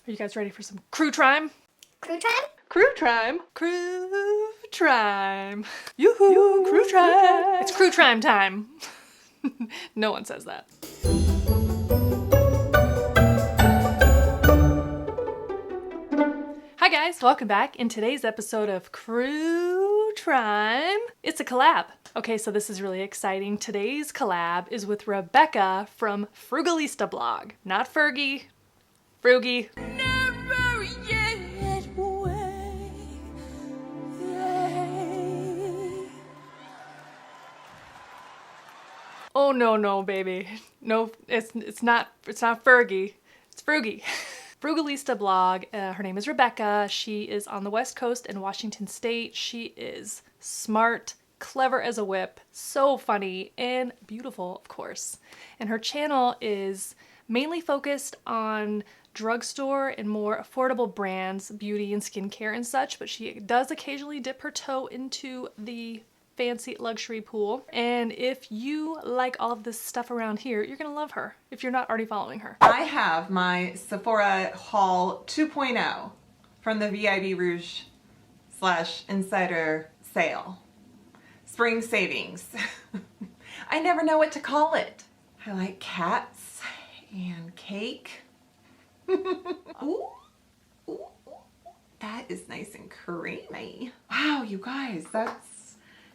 Are you guys ready for some Crue Trime? Crue Trime? Crue Trime. Crue Trime. Yoo-hoo, Crue Trime. It's Crue Trime time. No one says that. Hi guys, welcome back. In today's episode of Crue Trime, it's a collab. Okay, so this is really exciting. Today's collab is with Rebecca from Frugalistablog. Not Fergie, Frugy. Never yet way. Oh no, baby. No, it's not Fergie. It's Frugy. Frugalistablog. Her name is Rebecca. She is on the West Coast in Washington State. She is smart, clever as a whip, so funny, and beautiful, of course. And her channel is mainly focused on drugstore and more affordable brands, beauty and skincare and such, but she does occasionally dip her toe into the fancy luxury pool. And if you like all of this stuff around here, you're gonna love her if you're not already following her. I have my Sephora Haul 2.0 from the VIB Rouge / Insider sale. Spring savings. I never know what to call it. I like cats and cake. Ooh, ooh, that is nice and creamy. Wow, you guys, that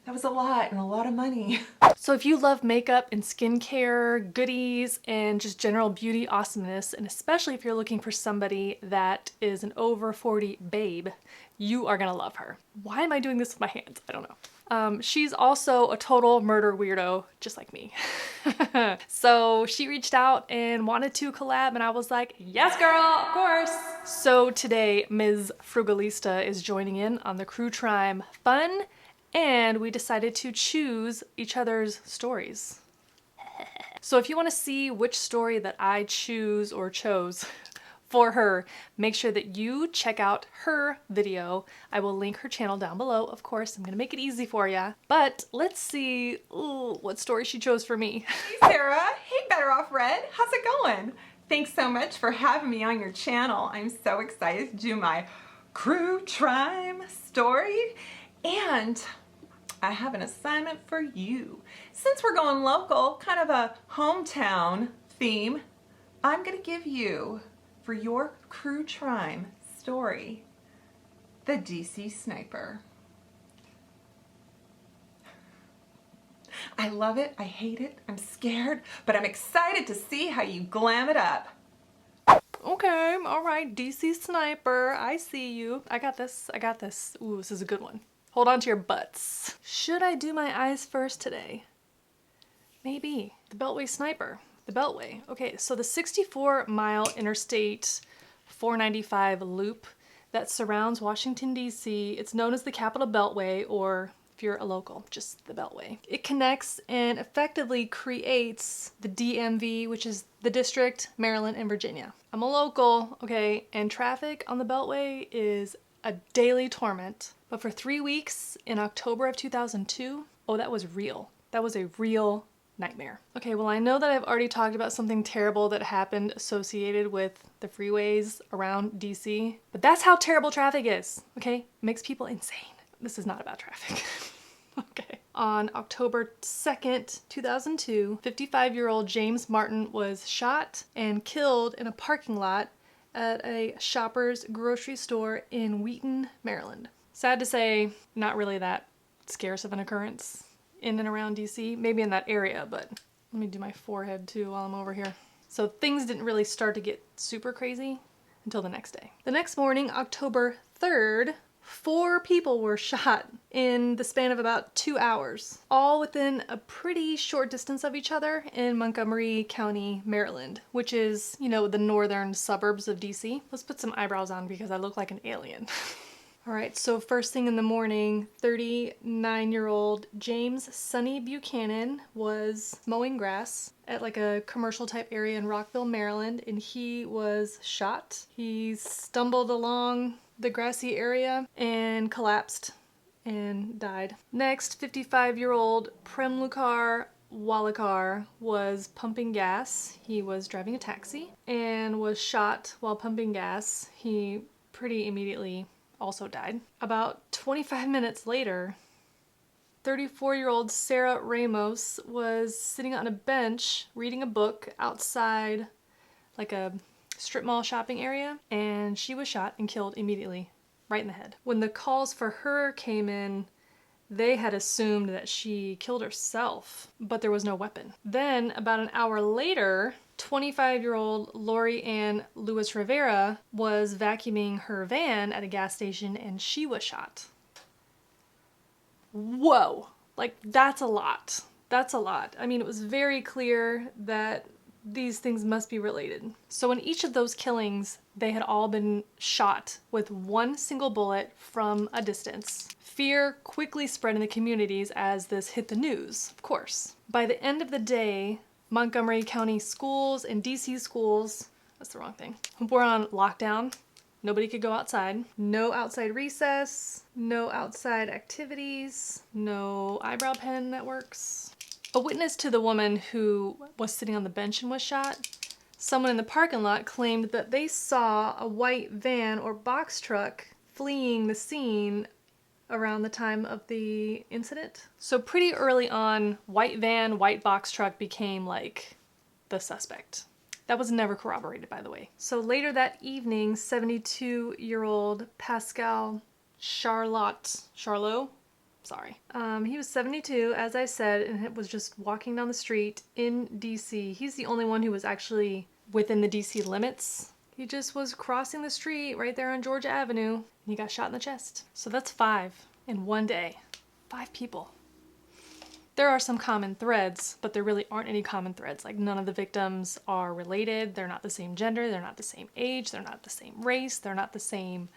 was a lot and a lot of money. So if you love makeup and skincare, goodies, and just general beauty awesomeness, and especially if you're looking for somebody that is an over 40 babe, you are gonna love her. Why am I doing this with my hands? I don't know. She's also a total murder weirdo, just like me. So she reached out and wanted to collab, and I was like, yes girl, of course. So today, Ms. Frugalista is joining in on the Crue Trime fun, and we decided to choose each other's stories. So if you want to see which story that I choose or chose for her, make sure that you check out her video. I will link her channel down below, of course. I'm gonna make it easy for you. But let's see what story she chose for me. Hey Sarah, hey Better Off Red, how's it going? Thanks so much for having me on your channel. I'm so excited to do my Crue Trime story, and I have an assignment for you. Since we're going local, kind of a hometown theme, I'm gonna give you, for your Crue Trime story, the DC Sniper. I love it, I hate it, I'm scared, but I'm excited to see how you glam it up. Okay, all right, DC Sniper, I see you. I got this, I got this. Ooh, this is a good one. Hold on to your butts. Should I do my eyes first today? Maybe. The Beltway Sniper. The Beltway. Okay, so the 64-mile Interstate 495 loop that surrounds Washington, D.C., it's known as the Capitol Beltway, or if you're a local, just the Beltway. It connects and effectively creates the DMV, which is the District, Maryland, and Virginia. I'm a local, okay, and traffic on the Beltway is a daily torment. But for 3 weeks in October of 2002, oh, that was real. That was a real nightmare. Okay, well, I know that I've already talked about something terrible that happened associated with the freeways around DC, but that's how terrible traffic is, okay? It makes people insane. This is not about traffic. Okay. On October 2nd, 2002, 55-year-old James Martin was shot and killed in a parking lot at a Shoppers grocery store in Wheaton, Maryland. Sad to say, not really that scarce of an occurrence in and around DC, maybe in that area, but let me do my forehead too while I'm over here. So things didn't really start to get super crazy until the next day. The next morning, October 3rd, 4 people were shot in the span of about 2 hours, all within a pretty short distance of each other in Montgomery County, Maryland, which is, you know, the northern suburbs of DC. Let's put some eyebrows on because I look like an alien. All right, so first thing in the morning, 39-year-old James Sonny Buchanan was mowing grass at like a commercial type area in Rockville, Maryland, and he was shot. He stumbled along the grassy area and collapsed and died. Next, 55-year-old Premlukar Walikar was pumping gas. He was driving a taxi and was shot while pumping gas. He pretty immediately also died. About 25 minutes later, 34-year-old Sarah Ramos was sitting on a bench reading a book outside like a strip mall shopping area, and she was shot and killed immediately, right in the head. When the calls for her came in, they had assumed that she killed herself, but there was no weapon. Then, about an hour later, 25-year-old Lori Ann Lewis Rivera was vacuuming her van at a gas station and she was shot. Whoa, like that's a lot. That's a lot. I mean, it was very clear that these things must be related. So in each of those killings, they had all been shot with one single bullet from a distance. Fear quickly spread in the communities as this hit the news, of course. By the end of the day, Montgomery County schools and DC schools, that's the wrong thing, were on lockdown. Nobody could go outside. No outside recess, no outside activities, no eyebrow pen that works. A witness to the woman who was sitting on the bench and was shot, someone in the parking lot claimed that they saw a white van or box truck fleeing the scene around the time of the incident. So pretty early on, white van, white box truck became like the suspect. That was never corroborated, by the way. So later that evening, 72-year-old Pascal Charlot, he was 72, as I said, and was just walking down the street in DC. He's the only one who was actually within the DC limits. He just was crossing the street right there on Georgia Avenue, and he got shot in the chest. So that's 5 in one day. 5 people. There are some common threads, but there really aren't any common threads. Like, none of the victims are related. They're not the same gender. They're not the same age. They're not the same race. They're not the same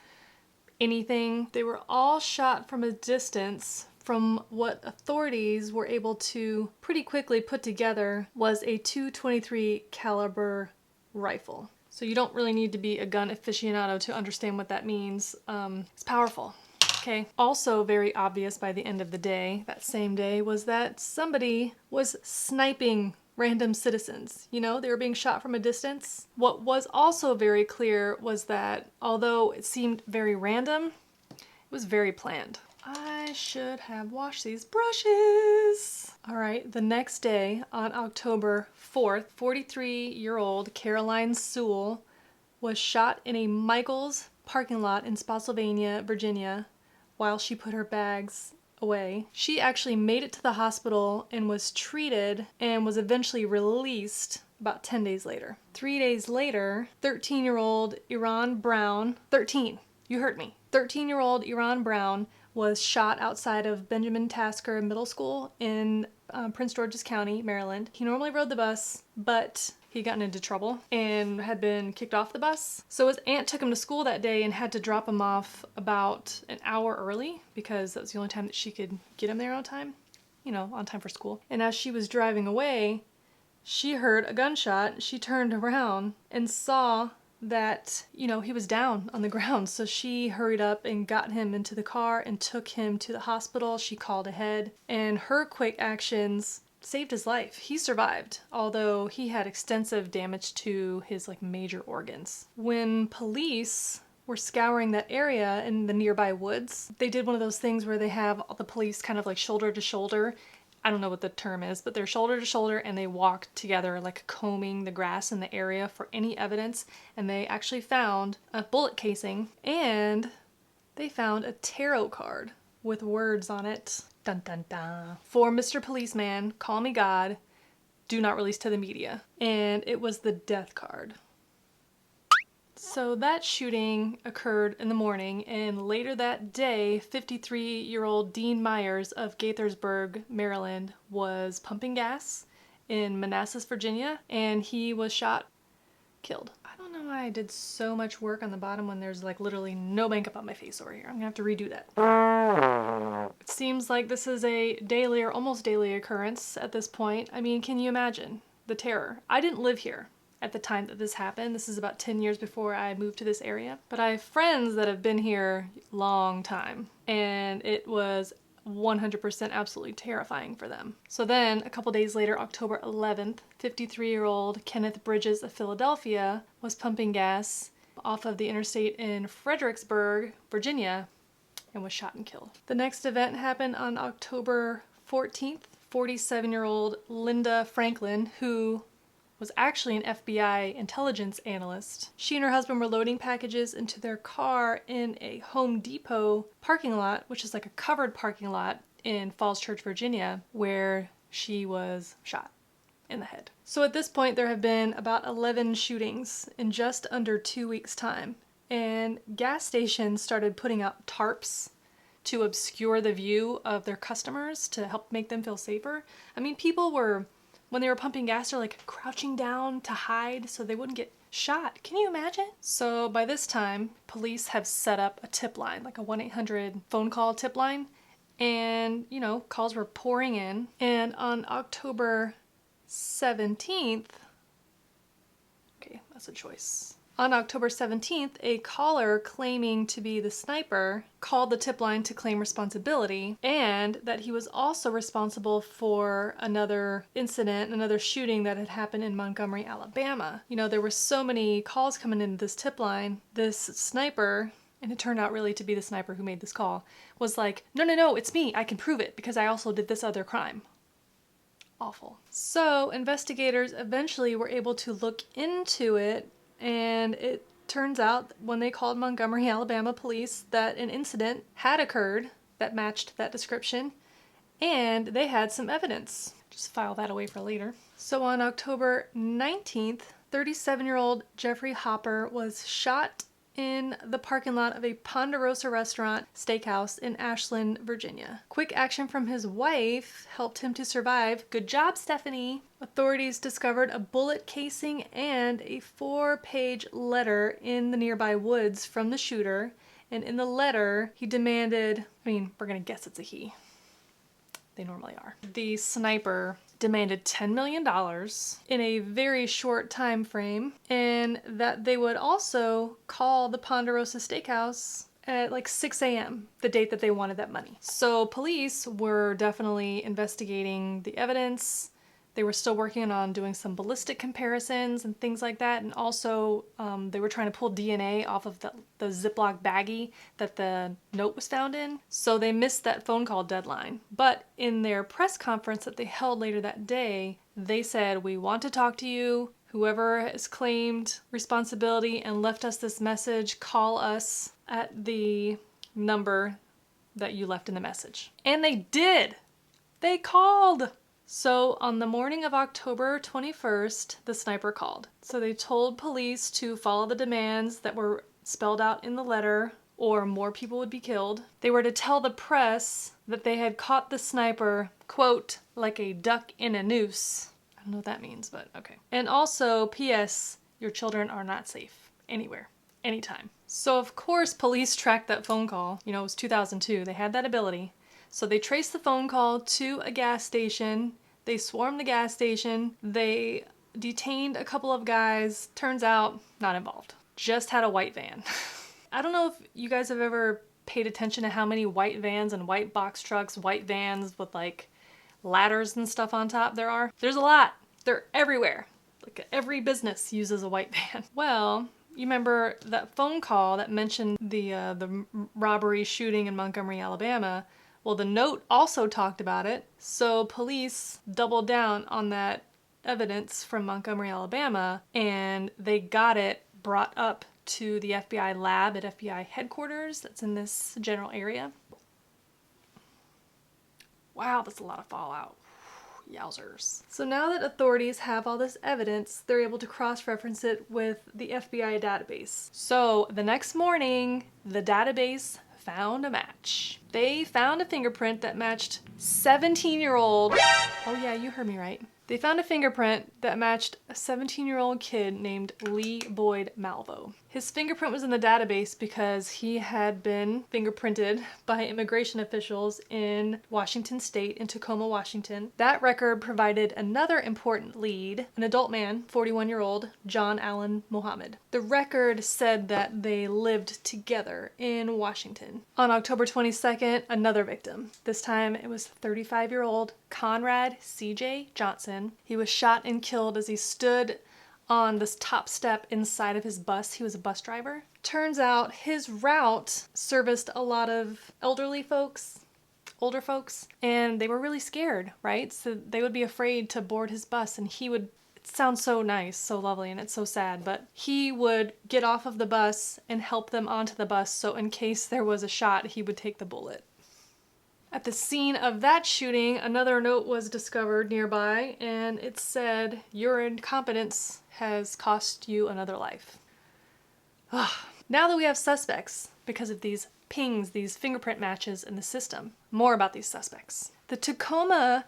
anything. They were all shot from a distance. From what authorities were able to pretty quickly put together was a .223 caliber rifle. So you don't really need to be a gun aficionado to understand what that means. It's powerful. Okay. Also very obvious by the end of the day, that same day, was that somebody was sniping random citizens. You know, they were being shot from a distance. What was also very clear was that although it seemed very random, it was very planned. I should have washed these brushes. All right, the next day on October 4th, 43-year-old Caroline Sewell was shot in a Michael's parking lot in Spotsylvania, Virginia, while she put her bags away. She actually made it to the hospital and was treated and was eventually released about 10 days later. 3 days later, 13-year-old Iran Brown, 13, you heard me, 13-year-old Iran Brown was shot outside of Benjamin Tasker Middle School in Prince George's County, Maryland. He normally rode the bus, but he'd gotten into trouble and had been kicked off the bus. So his aunt took him to school that day and had to drop him off about an hour early because that was the only time that she could get him there on time, you know, on time for school. And as she was driving away, she heard a gunshot. She turned around and saw that, you know, he was down on the ground. So she hurried up and got him into the car and took him to the hospital. She called ahead, and her quick actions saved his life. He survived, although he had extensive damage to his like major organs. When police were scouring that area in the nearby woods, they did one of those things where they have all the police kind of like shoulder to shoulder. I don't know what the term is, but they're shoulder to shoulder and they walk together like combing the grass in the area for any evidence. And they actually found a bullet casing and they found a tarot card with words on it. Dun dun dun. For Mr. Policeman, call me God, do not release to the media. And it was the death card. So that shooting occurred in the morning, and later that day, 53-year-old Dean Myers of Gaithersburg, Maryland, was pumping gas in Manassas, Virginia, and he was shot, killed. I don't know why I did so much work on the bottom when there's like literally no makeup on my face over here. I'm gonna have to redo that. It seems like this is a daily or almost daily occurrence at this point. I mean, can you imagine the terror? I didn't live here at the time that this happened. This is about 10 years before I moved to this area. But I have friends that have been here a long time. And it was 100% absolutely terrifying for them. So then, a couple days later, October 11th, 53-year-old Kenneth Bridges of Philadelphia was pumping gas off of the interstate in Fredericksburg, Virginia, and was shot and killed. The next event happened on October 14th. 47-year-old Linda Franklin, who was actually an FBI intelligence analyst. She and her husband were loading packages into their car in a Home Depot parking lot, which is like a covered parking lot in Falls Church, Virginia, where she was shot in the head. So at this point, there have been about 11 shootings in just under 2 weeks' time. And gas stations started putting out tarps to obscure the view of their customers to help make them feel safer. I mean, people were, when they were pumping gas, they're like crouching down to hide so they wouldn't get shot. Can you imagine? So by this time, police have set up a tip line, like a 1-800 phone call tip line. And, you know, calls were pouring in. And on October 17th, okay, that's a choice. On October 17th, a caller claiming to be the sniper called the tip line to claim responsibility, and that he was also responsible for another incident, another shooting that had happened in Montgomery, Alabama. You know, there were so many calls coming into this tip line. This sniper, and it turned out really to be the sniper who made this call, was like, no, it's me. I can prove it because I also did this other crime. Awful. So investigators eventually were able to look into it. And it turns out when they called Montgomery, Alabama police that an incident had occurred that matched that description, and they had some evidence. Just file that away for later. So on October 19th, 37-year-old Jeffrey Hopper was shot in the parking lot of a Ponderosa restaurant steakhouse in Ashland, Virginia. Quick action from his wife helped him to survive. Good job, Stephanie. Authorities discovered a bullet casing and a 4-page letter in the nearby woods from the shooter. And in the letter, he demanded, I mean, we're gonna guess it's a he. They normally are. The sniper demanded $10 million in a very short time frame, and that they would also call the Ponderosa Steakhouse at like 6 a.m., the date that they wanted that money. So police were definitely investigating the evidence. They were still working on doing some ballistic comparisons and things like that. And also they were trying to pull DNA off of the Ziploc baggie that the note was found in. So they missed that phone call deadline. But in their press conference that they held later that day, they said, "We want to talk to you. Whoever has claimed responsibility and left us this message, call us at the number that you left in the message." And they did. They called. So on the morning of October 21st, the sniper called. So they told police to follow the demands that were spelled out in the letter, or more people would be killed. They were to tell the press that they had caught the sniper, quote, like a duck in a noose. I don't know what that means, but okay. And also, P.S., your children are not safe anywhere, anytime. So of course, police tracked that phone call. You know, it was 2002. They had that ability. So they traced the phone call to a gas station. They swarmed the gas station. They detained a couple of guys. Turns out, not involved. Just had a white van. I don't know if you guys have ever paid attention to how many white vans and white box trucks, white vans with like ladders and stuff on top there are. There's a lot. They're everywhere. Like every business uses a white van. Well, you remember that phone call that mentioned the robbery shooting in Montgomery, Alabama? Well, the note also talked about it, so police doubled down on that evidence from Montgomery, Alabama, and they got it brought up to the FBI lab at FBI headquarters that's in this general area. Wow, that's a lot of fallout. Yowzers. So now that authorities have all this evidence, they're able to cross-reference it with the FBI database. So the next morning, the database found a match. They found a fingerprint that matched 17-year-old, oh yeah, you heard me right. They found a fingerprint that matched a 17-year-old kid named Lee Boyd Malvo. His fingerprint was in the database because he had been fingerprinted by immigration officials in Washington State, in Tacoma, Washington. That record provided another important lead, an adult man, 41-year-old John Allen Muhammad. The record said that they lived together in Washington. On October 22nd, another victim. This time it was 35-year-old Conrad Cj Johnson. He was shot and killed as he stood on this top step inside of his bus. He was a bus driver. Turns out his route serviced a lot of elderly folks, older folks, and they were really scared, right? So they would be afraid to board his bus, and he would, it sounds so nice, so lovely, and it's so sad, but he would get off of the bus and help them onto the bus, so in case there was a shot, he would take the bullet. At the scene of that shooting, another note was discovered nearby, and it said, "Your incompetence has cost you another life." Now that we have suspects, because of these pings, these fingerprint matches in the system, more about these suspects. The Tacoma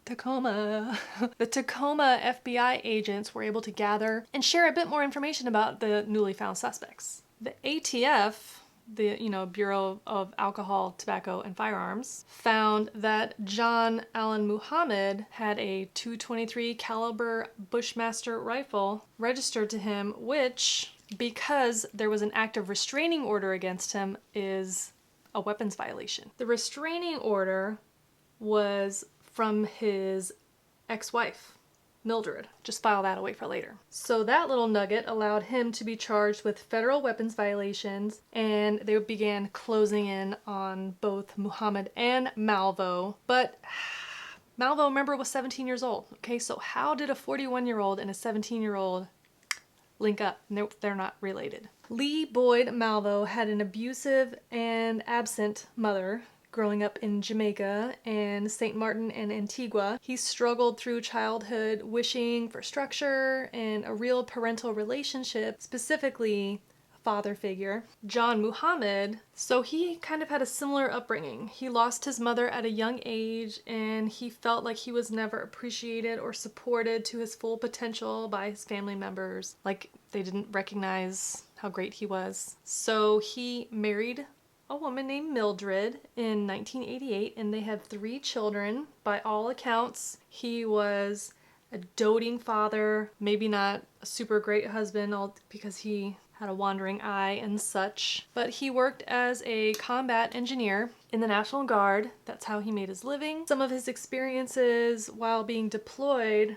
FBI agents were able to gather and share a bit more information about the newly found suspects. The ATF, the Bureau of Alcohol, Tobacco, and Firearms, found that John Allen Muhammad had a .223 caliber Bushmaster rifle registered to him, which, because there was an active restraining order against him, is a weapons violation. The restraining order was from his ex-wife, Mildred. Just file that away for later. So that little nugget allowed him to be charged with federal weapons violations, and they began closing in on both Muhammad and Malvo. But Malvo, remember, was 17 years old. Okay, so how did a 41-year-old and a 17-year-old link up? Nope, they're not related. Lee Boyd Malvo had an abusive and absent mother growing up in Jamaica and St. Martin and Antigua. He struggled through childhood wishing for structure and a real parental relationship, specifically a father figure. John Muhammad, so he kind of had a similar upbringing. He lost his mother at a young age, and he felt like he was never appreciated or supported to his full potential by his family members. Like, they didn't recognize how great he was. So he married a woman named Mildred in 1988, and they had 3 children. By all accounts, he was a doting father, maybe not a super great husband, because he had a wandering eye and such, but he worked as a combat engineer in the National Guard. That's how he made his living. Some of his experiences while being deployed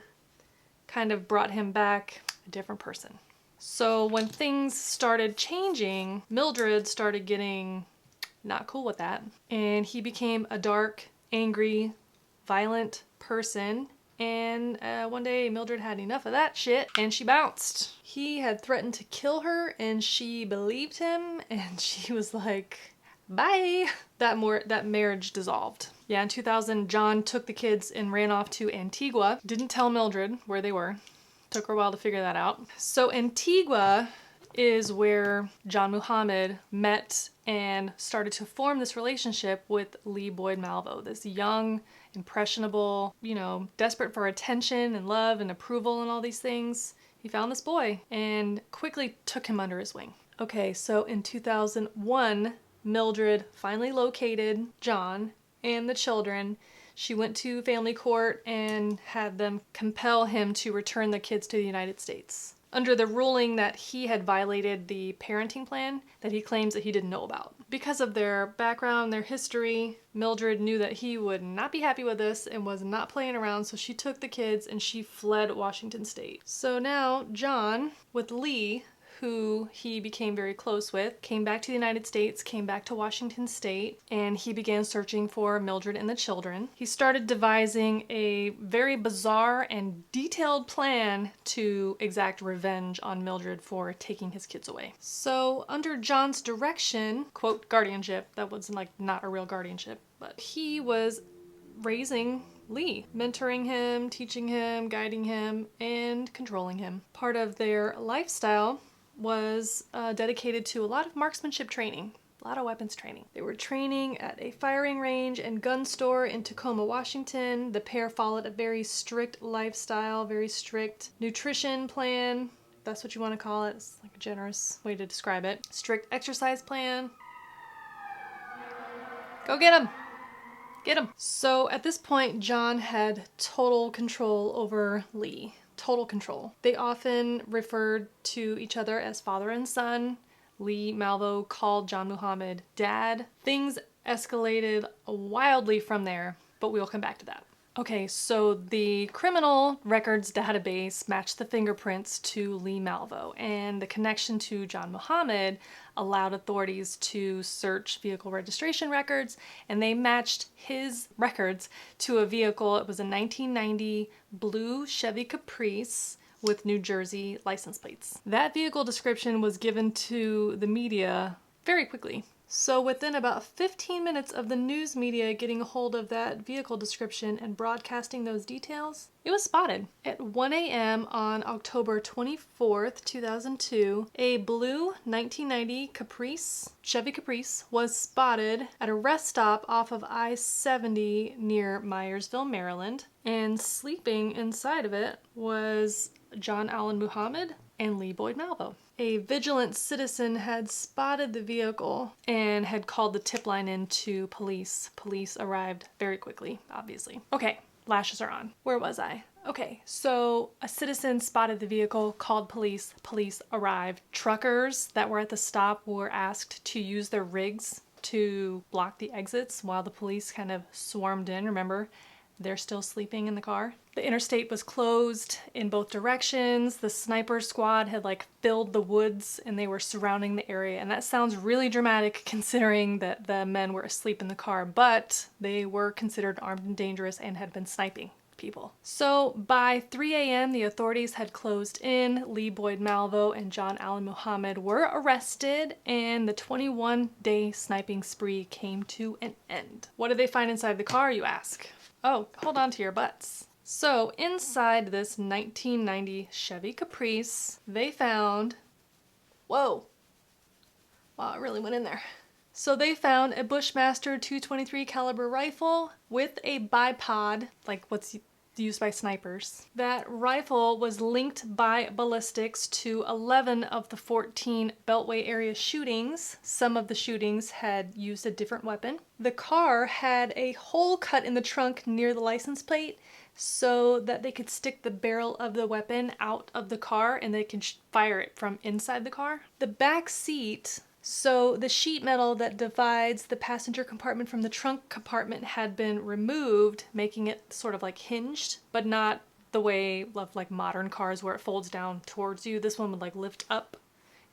kind of brought him back a different person. So when things started changing, Mildred started getting not cool with that, and he became a dark, angry, violent person, and one day Mildred had enough of that shit and she bounced. He had threatened to kill her, and she believed him, and she was like, bye. That marriage dissolved. Yeah, in 2000, John took the kids and ran off to Antigua. Didn't tell Mildred where they were. Took her a while to figure that out. So Antigua is where John Muhammad met and started to form this relationship with Lee Boyd Malvo, this young, impressionable, desperate for attention and love and approval and all these things. He found this boy and quickly took him under his wing. Okay, so in 2001, Mildred finally located John and the children. She went to family court and had them compel him to return the kids to the United States, under the ruling that he had violated the parenting plan that he claims that he didn't know about. Because of their background, their history, Mildred knew that he would not be happy with this and was not playing around, so she took the kids and she fled Washington State. So now John, with Lee, who he became very close with, came back to the United States, came back to Washington State, and he began searching for Mildred and the children. He started devising a very bizarre and detailed plan to exact revenge on Mildred for taking his kids away. So under John's direction, quote, guardianship, that was not a real guardianship, but he was raising Lee, mentoring him, teaching him, guiding him, and controlling him. Part of their lifestyle was dedicated to a lot of marksmanship training, a lot of weapons training. They were training at a firing range and gun store in Tacoma, Washington. The pair followed a very strict lifestyle, very strict nutrition plan, that's what you want to call it. It's like a generous way to describe it. Strict exercise plan. Go get him! Get him! So at this point, John had total control over Lee. Total control. They often referred to each other as father and son. Lee Malvo called John Muhammad dad. Things escalated wildly from there, but we'll come back to that. Okay, so the criminal records database matched the fingerprints to Lee Malvo, and the connection to John Muhammad allowed authorities to search vehicle registration records, and they matched his records to a vehicle. It was a 1990 blue Chevy Caprice with New Jersey license plates. That vehicle description was given to the media very quickly. So within about 15 minutes of the news media getting a hold of that vehicle description and broadcasting those details, it was spotted. At 1 a.m. on October 24th, 2002, a blue 1990 Caprice, Chevy Caprice, was spotted at a rest stop off of I-70 near Myersville, Maryland, and sleeping inside of it was John Allen Muhammad and Lee Boyd Malvo. A vigilant citizen had spotted the vehicle and had called the tip line in to police. Police arrived very quickly, obviously. Okay, lashes are on. Where was I? Okay, so a citizen spotted the vehicle, called police. Police arrived. Truckers that were at the stop were asked to use their rigs to block the exits while the police kind of swarmed in. Remember, they're still sleeping in the car. The interstate was closed in both directions. The sniper squad had filled the woods and they were surrounding the area. And that sounds really dramatic considering that the men were asleep in the car, but they were considered armed and dangerous and had been sniping people. So by 3 a.m. the authorities had closed in. Lee Boyd Malvo and John Allen Muhammad were arrested, and the 21-day sniping spree came to an end. What did they find inside the car, you ask? Oh, hold on to your butts. So inside this 1990 Chevy Caprice, they found, whoa, wow, it really went in there. So they found a Bushmaster .223 caliber rifle with a bipod, like what's used by snipers. That rifle was linked by ballistics to 11 of the 14 Beltway area shootings. Some of the shootings had used a different weapon. The car had a hole cut in the trunk near the license plate so that they could stick the barrel of the weapon out of the car and they could fire it from inside the car. The back seat, so the sheet metal that divides the passenger compartment from the trunk compartment had been removed, making it sort of hinged, but not the way of modern cars where it folds down towards you. This one would lift up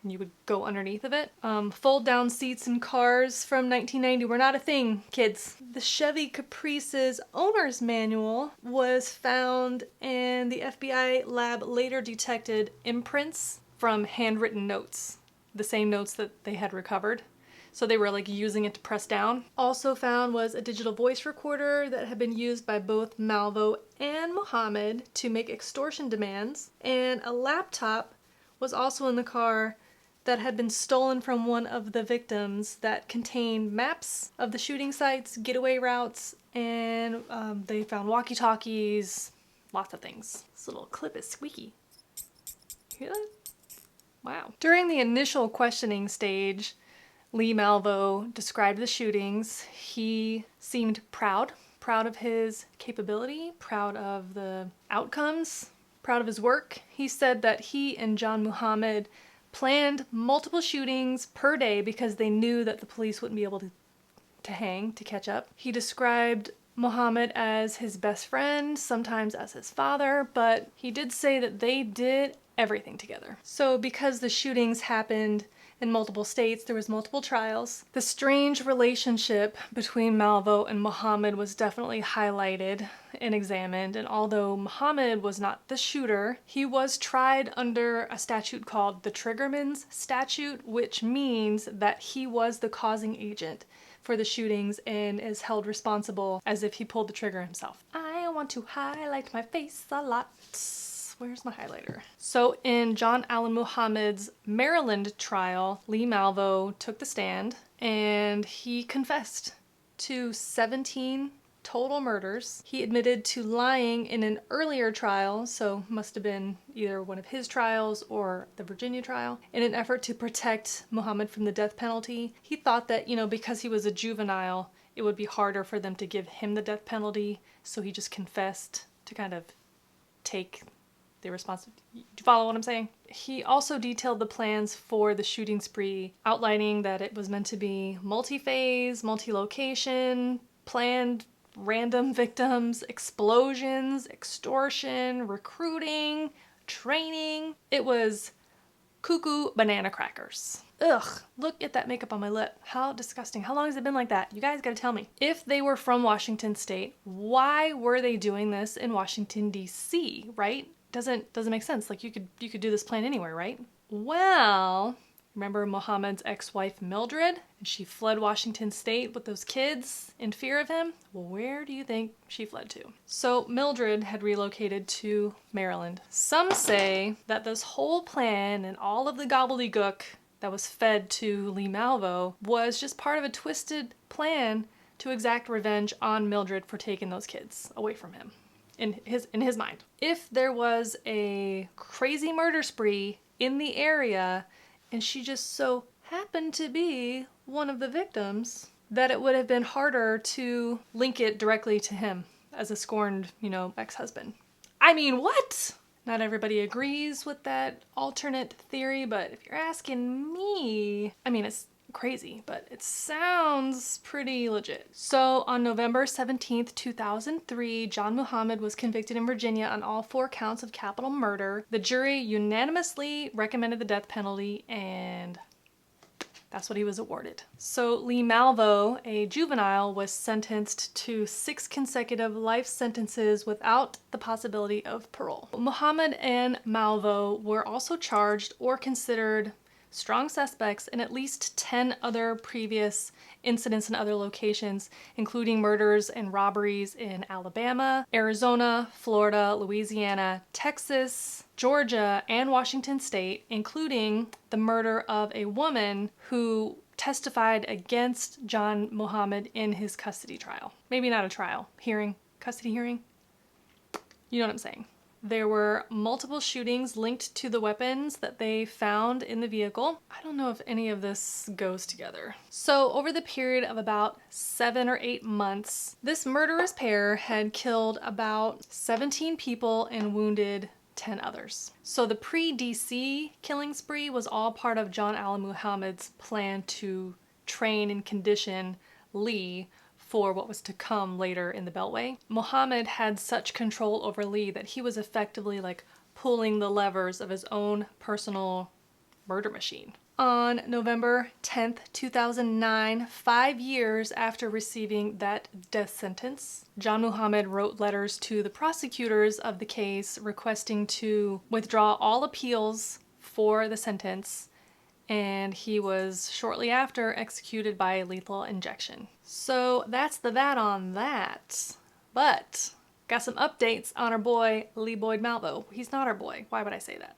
and you would go underneath of it. Fold down seats in cars from 1990 were not a thing, kids. The Chevy Caprice's owner's manual was found, and the FBI lab later detected imprints from handwritten notes. The same notes that they had recovered. So they were using it to press down. Also found was a digital voice recorder that had been used by both Malvo and Muhammad to make extortion demands. And a laptop was also in the car that had been stolen from one of the victims that contained maps of the shooting sites, getaway routes, and they found walkie-talkies, lots of things. This little clip is squeaky. Hear that? Wow. During the initial questioning stage, Lee Malvo described the shootings. He seemed proud of his capability, proud of the outcomes, proud of his work. He said that he and John Muhammad planned multiple shootings per day because they knew that the police wouldn't be able to catch up. He described Muhammad as his best friend, sometimes as his father, but he did say that they did everything together. So because the shootings happened in multiple states, there was multiple trials. The strange relationship between Malvo and Muhammad was definitely highlighted and examined, and although Muhammad was not the shooter, he was tried under a statute called the Triggerman's Statute, which means that he was the causing agent for the shootings and is held responsible as if he pulled the trigger himself. I want to highlight my face a lot. Where's my highlighter? So in John Allen Muhammad's Maryland trial, Lee Malvo took the stand and he confessed to 17 total murders. He admitted to lying in an earlier trial, so must have been either one of his trials or the Virginia trial, in an effort to protect Muhammad from the death penalty. He thought that, you know, because he was a juvenile, it would be harder for them to give him the death penalty, so he just confessed to kind of take the responsibility. Do you follow what I'm saying? He also detailed the plans for the shooting spree, outlining that it was meant to be multi-phase, multi-location, planned random victims, explosions, extortion, recruiting, training. It was cuckoo banana crackers. Ugh, look at that makeup on my lip. How disgusting. How long has it been like that? You guys gotta tell me. If they were from Washington State, why were they doing this in Washington, D.C., right? Doesn't make sense. Like, you could do this plan anywhere, right? Well, remember Muhammad's ex-wife Mildred? And she fled Washington State with those kids in fear of him? Well, where do you think she fled to? So Mildred had relocated to Maryland. Some say that this whole plan and all of the gobbledygook that was fed to Lee Malvo was just part of a twisted plan to exact revenge on Mildred for taking those kids away from him. In his mind. If there was a crazy murder spree in the area and she just so happened to be one of the victims, that it would have been harder to link it directly to him as a scorned, you know, ex-husband. I mean, what? Not everybody agrees with that alternate theory, but if you're asking me, I mean, it's crazy, but it sounds pretty legit. So on November 17th, 2003, John Muhammad was convicted in Virginia on all 4 counts of capital murder. The jury unanimously recommended the death penalty, and that's what he was awarded. So Lee Malvo, a juvenile, was sentenced to 6 consecutive life sentences without the possibility of parole. Muhammad and Malvo were also charged or considered strong suspects in at least 10 other previous incidents in other locations, including murders and robberies in Alabama, Arizona, Florida, Louisiana, Texas, Georgia, and Washington State, including the murder of a woman who testified against John Muhammad in his custody trial. Maybe not a trial, hearing, custody hearing. You know what I'm saying. There were multiple shootings linked to the weapons that they found in the vehicle. I don't know if any of this goes together. So over the period of about 7 or 8 months, this murderous pair had killed about 17 people and wounded 10 others. So the pre-DC killing spree was all part of John Allen Muhammad's plan to train and condition Lee for what was to come later in the Beltway. Muhammad had such control over Lee that he was effectively like pulling the levers of his own personal murder machine. On November 10th, 2009, 5 years after receiving that death sentence, John Muhammad wrote letters to the prosecutors of the case requesting to withdraw all appeals for the sentence, and he was shortly after executed by lethal injection. So that's that on that. But got some updates on our boy Lee Boyd Malvo. He's not our boy. Why would I say that?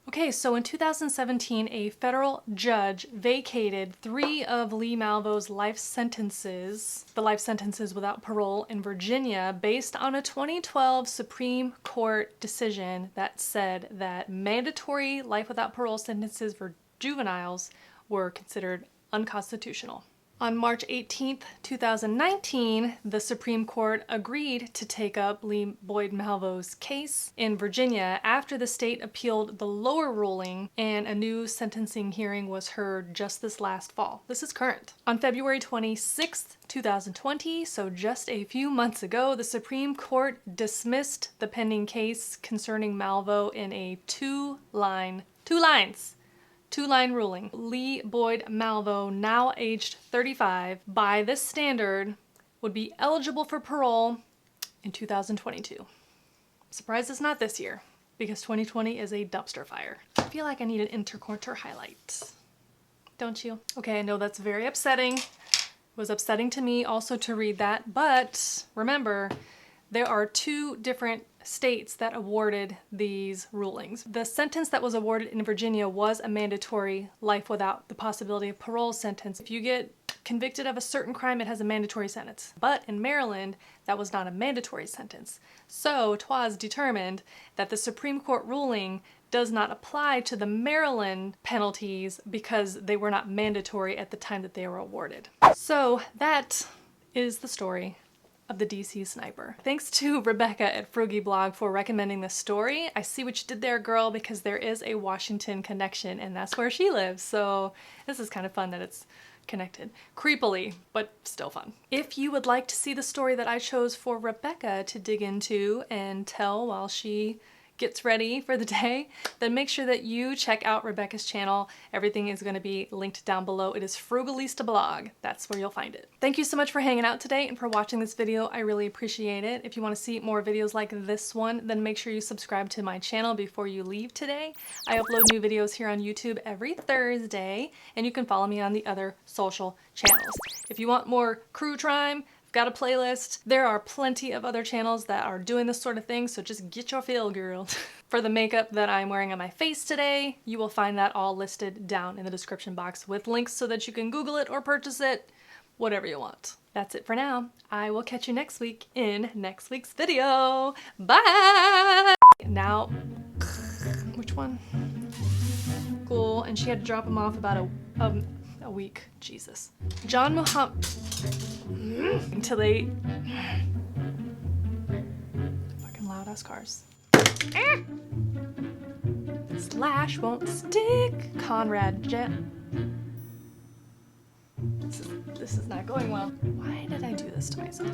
Okay, so in 2017, a federal judge vacated 3 of Lee Malvo's life sentences, the life sentences without parole in Virginia, based on a 2012 Supreme Court decision that said that mandatory life without parole sentences for juveniles were considered unconstitutional. On March 18th, 2019, the Supreme Court agreed to take up Lee Boyd Malvo's case in Virginia after the state appealed the lower ruling, and a new sentencing hearing was heard just this last fall. This is current. On February 26th, 2020, so just a few months ago, the Supreme Court dismissed the pending case concerning Malvo in a two-line ruling. Lee Boyd Malvo, now aged 35, by this standard, would be eligible for parole in 2022. Surprised it's not this year, because 2020 is a dumpster fire. I feel like I need an interquarter highlight. Don't you? Okay, I know that's very upsetting. It was upsetting to me also to read that, but remember, there are 2 different states that awarded these rulings. The sentence that was awarded in Virginia was a mandatory life without the possibility of parole sentence. If you get convicted of a certain crime, it has a mandatory sentence. But in Maryland, that was not a mandatory sentence. So Twas determined that the Supreme Court ruling does not apply to the Maryland penalties because they were not mandatory at the time that they were awarded. So that is the story of the DC Sniper. Thanks to Rebecca at Frugalistablog for recommending this story. I see what you did there, girl, because there is a Washington connection and that's where she lives. So this is kind of fun that it's connected. Creepily, but still fun. If you would like to see the story that I chose for Rebecca to dig into and tell while she gets ready for the day, then make sure that you check out Rebecca's channel. Everything is going to be linked down below. It is Frugalistablog. That's where you'll find it. Thank you so much for hanging out today and for watching this video. I really appreciate it. If you want to see more videos like this one, then make sure you subscribe to my channel before you leave today. I upload new videos here on YouTube every Thursday, and you can follow me on the other social channels. If you want more Crue Trime, I've got a playlist. There are plenty of other channels that are doing this sort of thing, so just get your fill, girl. For the makeup that I'm wearing on my face today, you will find that all listed down in the description box with links so that you can Google it or purchase it, whatever you want. That's it for now. I will catch you next week in next week's video. Bye! Now, which one? Cool, and she had to drop him off about a week. Jesus. John Muhammad. Until they... Fucking loud ass cars. This lash won't stick. Conrad This is not going well. Why did I do this to myself?